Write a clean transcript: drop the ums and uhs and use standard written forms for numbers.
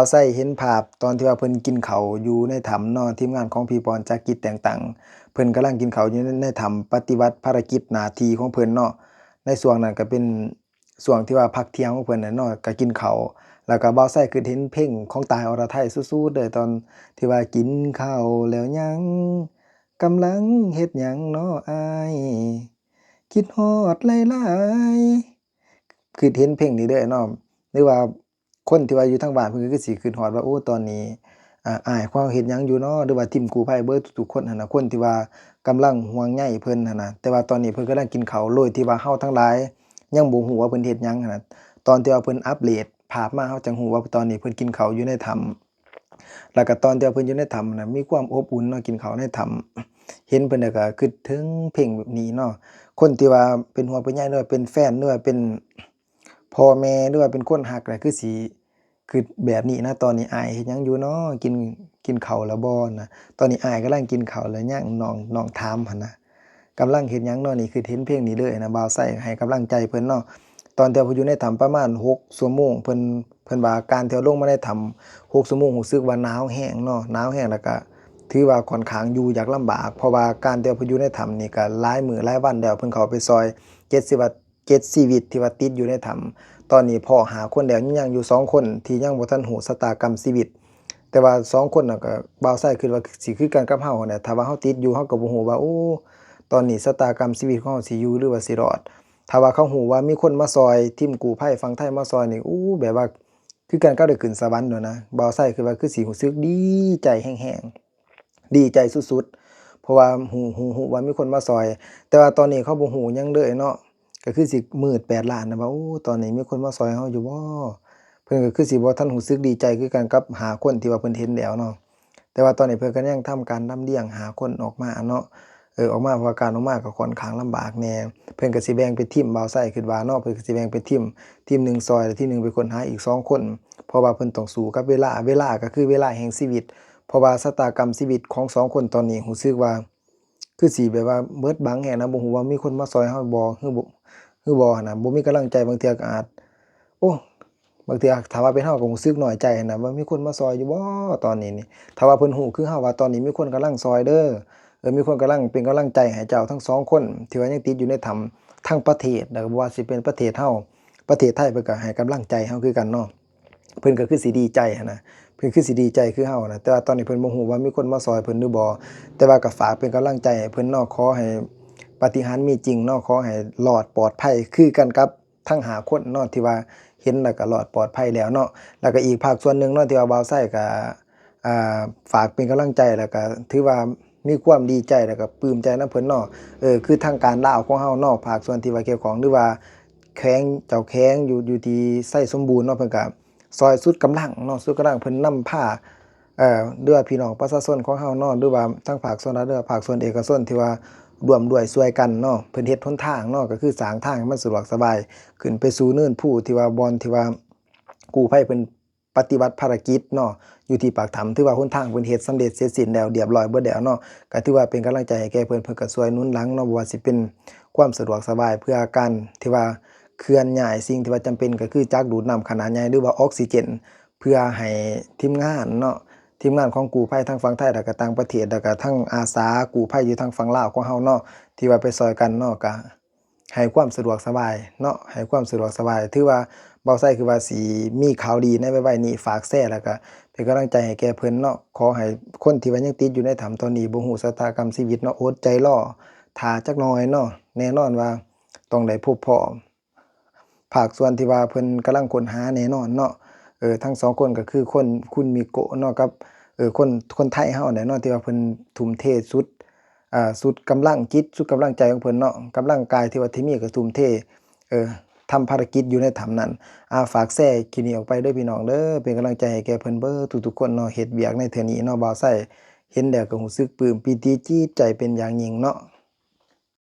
เอาไส้เห็นภาพตอนที่ว่าเพิ่นกินข้าวอยู่ในถ้ำเนาะทีมงานของพี่ปอนจากกิจแต่งตั้งเพิ่นกำลังกินข้าวอยู่ในถ้ำปฏิบัติภารกิจหน้าที่ของเพิ่นเนาะในช่วงนั้นก็เป็นช่วงที่ว่าพักเที่ยงของเพิ่นน่ะเนาะก็กินข้าวแล้วก็บ่าวไส้คือเห็นเพลงของตายอรไทยสุดๆเลยตอนที่ว่ากินข้าวแล้วยังกำลังเฮ็ดหยังน้ออายคิดฮอดหลายๆคือเห็นเพลงนี้เด้อเนาะหรือว่า คนที่ว่าอยู่ทางบ้านเพิ่นก็คือสิคิดฮอดว่าโอ้ตอนนี้อ้ายเขาเฮ็ดหยังอยู่เนาะหรือว่าทีมกู้ภัยเบิดทุกๆคนหั่นน่ะคนที่ว่ากำลังห่วงใยเพิ่นหั่นน่ะแต่ว่าตอนนี้เพิ่นกำลังกินข้าวโดยที่ว่าเฮาทั้งหลายยังบ่ฮู้ว่าเพิ่นเฮ็ดหยังหั่นน่ะตอนที่ว่าเพิ่นอัปเดตภาพมาเฮาจังฮู้ว่าตอนนี้เพิ่นกินข้าวอยู่ในถ้ำแล้วก็ตอนที่ว่าเพิ่นอยู่ในถ้ำน่ะมีความอบอุ่นเนาะกินข้าวในถ้ำเห็นเพิ่นแล้วก็คิดถึงเพลงแบบนี้เนาะคนที่ว่าเป็นห่วงเป็นใยหรือว่าเป็นแฟนหรือว่าเป็นพ่อแม่หรือว่าเป็นคนรักน่ะคือสิ คือแบบนี้นะตอนนี้อ้ายเฮ็ดหยังอยู่น้อกินข้าวแล้วบ่นะตอนนี้อ้ายกำลังกินข้าวแล้วยังน้องถามหั้นนะกำลังเฮ็ดหยังน้อนี่คือเห็นเพลงนี้เลยนะบ่าวไสให้กำลังใจเพิ่นเนาะตอนที่ว่าเพิ่นอยู่ในถ้ำประมาณ6ชั่วโมงเพิ่นว่าการที่ว่าลงมาในถ้ำ6ชั่วโมงรู้สึกว่าหนาวแรงเนาะหนาวแรงแล้วก็ถือว่าค่อนข้างอยู่ยากลำบากเพราะว่าการที่ว่าเพิ่นอยู่ในถ้ำนี่ก็หลายมื้อหลายวันแล้วเพิ่นเข้าไปซอย70ว่า7ชีวิตที่ว่าติดอยู่ในถ้ำ ตอนนี้พ้อหาคนแล้วยังอยู่2คนที่ยังบ่ทันรู้ชะตากรรมชีวิตแต่ว่า2คนน่ะก็บ่าวไสคิดว่าสิคือกันกับเฮานั่นแหละถ้าว่าเฮาติดอยู่เฮาก็บ่ฮู้ว่าโอ้ตอนนี้ชะตากรรมชีวิตของเฮาสิอยู่หรือว่าสิรอดถ้าว่าเขาฮู้ว่ามีคนมาช่วยทีมกู้ภัยฝั่งไทยมาช่วยนี่แบบว่าคือกันกับได้ขึ้นสวรรค์นั่นนะบ่าวไสคิดว่าคือสิรู้สึกดีใจแรงๆดีใจสุดๆเพราะว่าฮู้ว่ามีคนมาช่วยแต่ว่าตอนนี้เขาบ่ฮู้หยังเลยเนาะ ก็คือสิมืด8,000,000น่ะว่าโอ้ตอนนี้มีคนมาช่วยเราอยู่บ่เพิ่นก็คือสิบ่ทันรู้สึกดีใจคือกันกับหาคนที่ว่าเพิ่นเห็นแล้วเนาะแต่ว่าตอนนี้เพิ่นก็ยังทำการลำเลียงหาคนออกมาเนาะออกมาเพราะว่าการออกมาก็ค่อนข้างลำบากแหน่เพิ่นก็สิแบ่งเป็นทีมบ่าวไสคิดว่าเนาะเพิ่นก็สิแบ่งเป็นทีมหนึ่งซอยแล้วทีมหนึ่งไปค้นหาอีก2คนเพราะว่าเพิ่นต้องสู้กับเวลาก็คือเวลาแห่งชีวิตเพราะว่าชะตากรรมชีวิตของ2คนตอนนี้รู้สึกว่าคือสิแบบว่าเบิดบังแรงนะบ่ฮู้ว่ามีคนมาช่วยเราบ่คือบ่หั้นน่ะบ่มีกำลังใจบางเทื่อก็อาจโอ้บางเทื่อถ้าว่าเป็นเฮาก็รู้สึกน้อยใจหั้นน่ะว่ามีคนมาช่วยอยู่บ่ตอนนี้นี่ถ้าว่าเพิ่นรู้คือเฮาว่าตอนนี้มีคนกำลังช่วยเด้อมีคนกำลังเป็นกำลังใจให้เจ้าทั้ง2คนที่ว่ายังติดอยู่ในถ้ำทั้งประเทศแล้วก็บ่ว่าสิเป็นประเทศเฮาประเทศไทยเพิ่นก็ให้กำลังใจเฮาคือกันเนาะเพิ่นก็คือสิดีใจหั้นน่ะเพิ่นคือสิดีใจคือเฮาน่ะแต่ว่าตอนนี้เพิ่นบ่ฮู้ว่ามีคนมาช่วยเพิ่นหรือบ่แต่ว่าก็ฝากเป็นกำลังใจให้เพิ่นเนาะขอให้ ปาฏิหาริย์มีจริงเนาะขอให้รอดปลอดภัยคือกันกับทั้ง5คนเนาะที่ว่าเห็นแล้วก็รอดปลอดภัยแล้วเนาะแล้วก็อีกภาคส่วนหนึ่งเนาะที่ว่าบ่าวไสก็อ่ฝากเป็นกำลังใจแล้วก็ถือว่ามีความดีใจแล้วก็ปลื้มใจนำเพิ่นเนาะคือทางการลาวของเฮาเนาะภาคส่วนที่ว่าเกี่ยวข้องหรือว่าแขวงเจ้าแขวงอยู่ที่ไสสมบูรณ์เนาะเพิ่นก็ช่วยสุดกำลังเนาะสุดกำลังเพิ่นนำพาหรือว่าพี่น้องประชาชนของเฮาเนาะหรือว่าทางภาคส่วนรัฐหรือว่าภาคส่วนเอกชนที่ว่า ร่วมด้วยช่วยกันเนาะเพิ่นเฮ็ดหนทางเนาะก็คือสร้างทางให้มันสะดวกสบายขึ้นไปสู่เนินภูที่ว่าบ่อนที่ว่ากู้ภัยเพิ่นปฏิบัติภารกิจเนาะอยู่ที่ปากถ้ำถือว่าหนทางเพิ่นเฮ็ดสำเร็จเสร็จสิ้นแล้วเรียบร้อยเบิดแล้วเนาะก็ถือว่าเป็นกำลังใจให้แก่เพิ่นก็ช่วยหนุนหลังเนาะบ่ว่าสิเป็นความสะดวกสบายเพื่อการที่ว่าเคลื่อนย้ายสิ่งที่ว่าจำเป็นก็คือจักรดูดน้ำขนาดใหญ่หรือว่าออกซิเจนเพื่อให้ทีมงานเนาะ ทีมงานของกู้ภัยทั้งฝั่งไทยแล้วก็ต่างประเทศแล้วก็ทั้งอาสากู้ภัยอยู่ทางฝั่งลาวของเฮาเนาะที่ว่าไปช่วยกันเนาะก็ให้ความสะดวกสบายเนาะให้ความสะดวกสบายถือว่าบ่าวไสคือว่าสิมีข่าวดีในไวๆนี้ฝากแชร์แล้วก็เป็นกำลังใจให้แก่เพิ่นเนาะขอให้คนที่ว่ายังติดอยู่ในถ้ำตอนนี้บ่ฮู้ชะตากรรมชีวิตเนาะอดใจรอท่าจักหน่อยเนาะแน่นอนว่าต้องได้พบพ้อภาคส่วนที่ว่าเพิ่นกำลังค้นหาแน่นอนเนาะทั้ง2คนก็คือคุณมิโกะเนาะกับ คนไทยเฮาเนี่ยเนาะที่ว่าเพิ่นทุ่มเทสุดสุดกำลังจิตสุดกำลังใจของเพิ่นเนาะกำลังกายที่ว่าที่มีก็ทุ่มเทเอ่อทำภารกิจอยู่ในถ้ำนั้นฝากแชร์คลิปนี้ออกไปเด้อพี่น้องเด้อเป็นกำลังใจให้แก่เพิ่นเบิดทุกๆคนเนาะเฮ็ดเวียกในเทื่อนี้เนาะบ่าวไสเห็นแล้วก็รู้สึกปลื้มปิติจิตใจเป็นอย่างยิ่งเนาะ